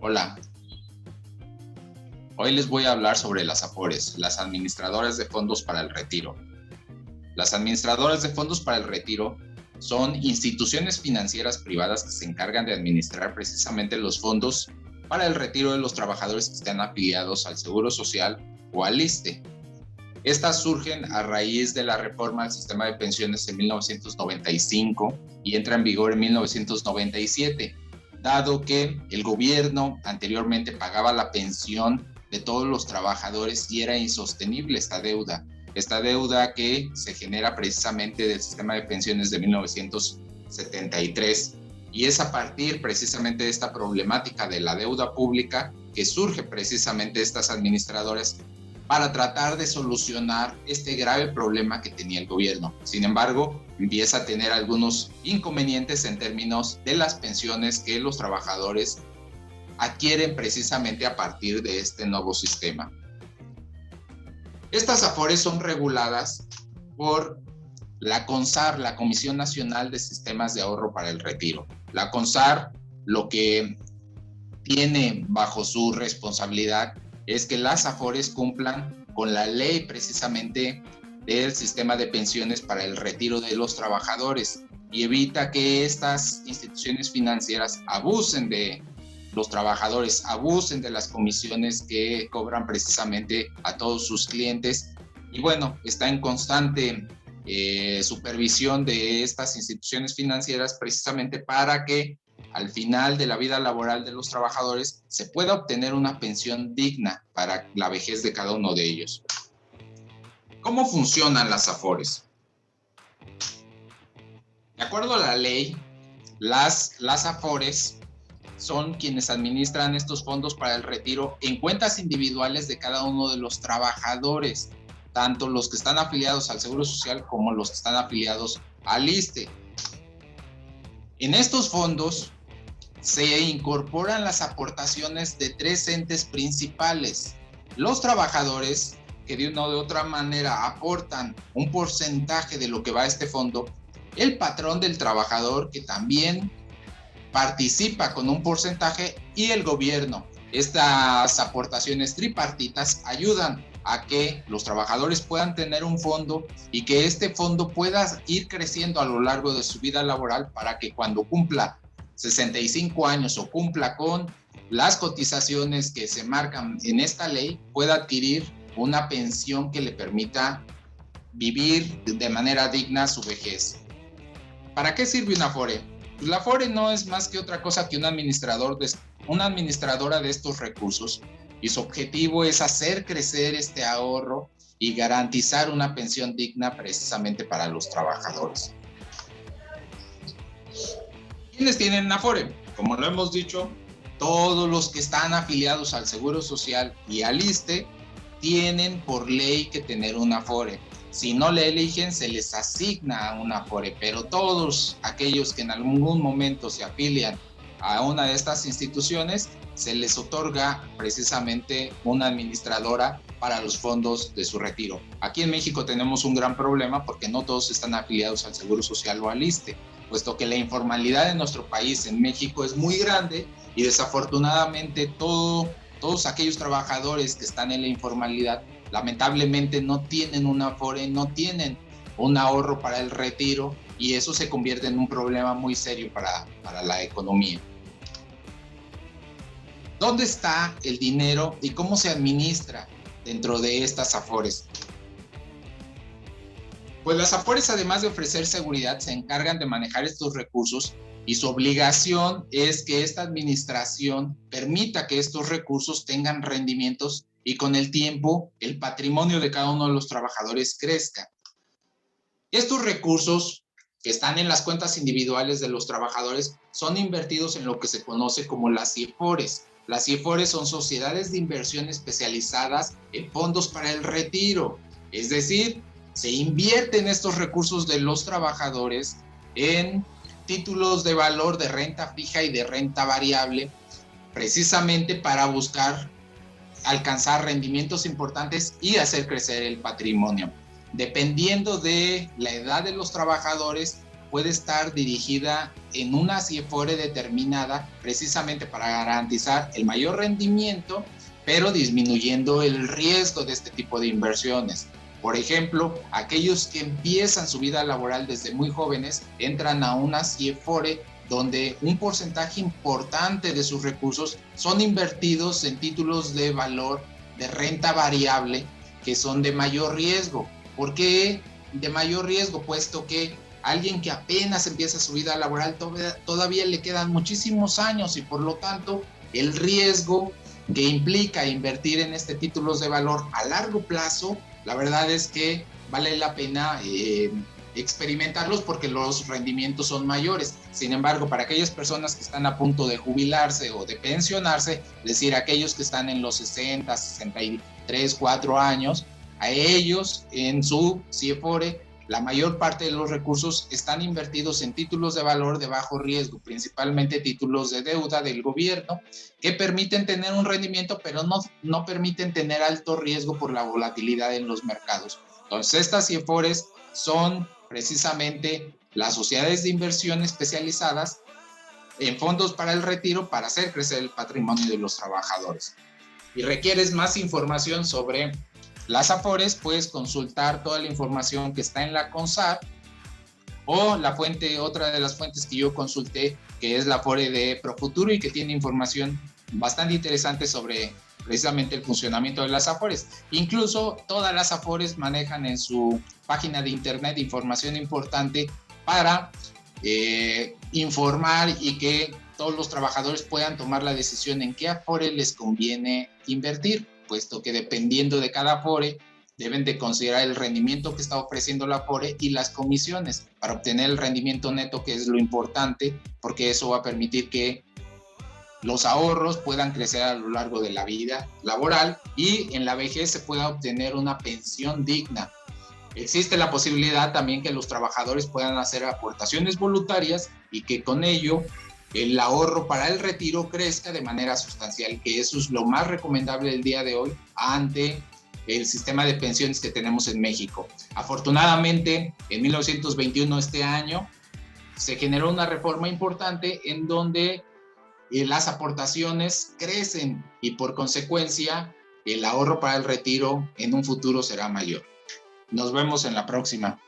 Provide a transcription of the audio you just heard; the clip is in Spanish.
Hola, hoy les voy a hablar sobre las AFORES, las administradoras de fondos para el retiro. Las administradoras de fondos para el retiro son instituciones financieras privadas que se encargan de administrar precisamente los fondos para el retiro de los trabajadores que estén afiliados al Seguro Social o al ISSSTE. Estas surgen a raíz de la reforma del sistema de pensiones en 1995 y entra en vigor en 1997. Dado que el gobierno anteriormente pagaba la pensión de todos los trabajadores y era insostenible esta deuda que se genera precisamente del sistema de pensiones de 1973, y es a partir precisamente de esta problemática de la deuda pública que surge precisamente estas administradoras para tratar de solucionar este grave problema que tenía el gobierno. Sin embargo, empieza a tener algunos inconvenientes en términos de las pensiones que los trabajadores adquieren precisamente a partir de este nuevo sistema. Estas AFORES son reguladas por la CONSAR, la Comisión Nacional de Sistemas de Ahorro para el Retiro. La CONSAR lo que tiene bajo su responsabilidad es que las AFORES cumplan con la ley precisamente del sistema de pensiones para el retiro de los trabajadores y evita que estas instituciones financieras abusen de los trabajadores, abusen de las comisiones que cobran precisamente a todos sus clientes. Y bueno, está en constante supervisión de estas instituciones financieras precisamente para que al final de la vida laboral de los trabajadores se pueda obtener una pensión digna para la vejez de cada uno de ellos. ¿Cómo funcionan las AFORES? De acuerdo a la ley, las AFORES son quienes administran estos fondos para el retiro en cuentas individuales de cada uno de los trabajadores, tanto los que están afiliados al Seguro Social como los que están afiliados al ISSSTE. En estos fondos se incorporan las aportaciones de tres entes principales: los trabajadores, que de una u otra manera aportan un porcentaje de lo que va a este fondo; el patrón del trabajador, que también participa con un porcentaje; y el gobierno. Estas aportaciones tripartitas ayudan a que los trabajadores puedan tener un fondo y que este fondo pueda ir creciendo a lo largo de su vida laboral para que cuando cumpla 65 años o cumpla con las cotizaciones que se marcan en esta ley, pueda adquirir una pensión que le permita vivir de manera digna su vejez. ¿Para qué sirve una AFORE? Pues la AFORE no es más que otra cosa que una administradora de estos recursos, y su objetivo es hacer crecer este ahorro y garantizar una pensión digna precisamente para los trabajadores. ¿Quiénes tienen una AFORE? Como lo hemos dicho, todos los que están afiliados al Seguro Social y al ISSSTE tienen por ley que tener una AFORE. Si no le eligen, se les asigna una AFORE, pero todos aquellos que en algún momento se afilian a una de estas instituciones, se les otorga precisamente una administradora para los fondos de su retiro. Aquí en México tenemos un gran problema porque no todos están afiliados al Seguro Social o al ISSSTE, puesto que la informalidad en nuestro país, en México, es muy grande y desafortunadamente todos aquellos trabajadores que están en la informalidad lamentablemente no tienen una AFORE, no tienen un ahorro para el retiro, y eso se convierte en un problema muy serio para la economía. ¿Dónde está el dinero y cómo se administra dentro de estas AFORES? Pues las AFORES, además de ofrecer seguridad, se encargan de manejar estos recursos, y su obligación es que esta administración permita que estos recursos tengan rendimientos y con el tiempo el patrimonio de cada uno de los trabajadores crezca. Estos recursos que están en las cuentas individuales de los trabajadores son invertidos en lo que se conoce como las CIFORES. Las CIFORES son sociedades de inversión especializadas en fondos para el retiro, es decir, se invierten estos recursos de los trabajadores en títulos de valor de renta fija y de renta variable, precisamente para buscar alcanzar rendimientos importantes y hacer crecer el patrimonio. Dependiendo de la edad de los trabajadores, puede estar dirigida en una CIEFORE determinada precisamente para garantizar el mayor rendimiento, pero disminuyendo el riesgo de este tipo de inversiones. Por ejemplo, aquellos que empiezan su vida laboral desde muy jóvenes entran a una CIEFORE donde un porcentaje importante de sus recursos son invertidos en títulos de valor de renta variable que son de mayor riesgo. ¿Por qué de mayor riesgo? Puesto que alguien que apenas empieza su vida laboral todavía le quedan muchísimos años y por lo tanto el riesgo que implica invertir en este títulos de valor a largo plazo, la verdad es que vale la pena experimentarlos porque los rendimientos son mayores. Sin embargo, para aquellas personas que están a punto de jubilarse o de pensionarse, es decir, aquellos que están en los 60, 63, 4 años, a ellos en su CIEFORE la mayor parte de los recursos están invertidos en títulos de valor de bajo riesgo, principalmente títulos de deuda del gobierno, que permiten tener un rendimiento, pero no permiten tener alto riesgo por la volatilidad en los mercados. Entonces, estas CIEFORES son precisamente las sociedades de inversión especializadas en fondos para el retiro para hacer crecer el patrimonio de los trabajadores. Y requieres más información sobre las AFORES, puedes consultar toda la información que está en la CONSAR o la fuente, otra de las fuentes que yo consulté, que es la AFORE de Profuturo y que tiene información bastante interesante sobre precisamente el funcionamiento de las AFORES. Incluso todas las AFORES manejan en su página de internet información importante para informar y que todos los trabajadores puedan tomar la decisión en qué AFORE les conviene invertir, puesto que dependiendo de cada AFORE deben de considerar el rendimiento que está ofreciendo la AFORE y las comisiones para obtener el rendimiento neto, que es lo importante, porque eso va a permitir que los ahorros puedan crecer a lo largo de la vida laboral y en la vejez se pueda obtener una pensión digna. Existe la posibilidad también que los trabajadores puedan hacer aportaciones voluntarias y que con ello el ahorro para el retiro crezca de manera sustancial, que eso es lo más recomendable el día de hoy ante el sistema de pensiones que tenemos en México. Afortunadamente, en 1921, este año, se generó una reforma importante en donde las aportaciones crecen y por consecuencia el ahorro para el retiro en un futuro será mayor. Nos vemos en la próxima.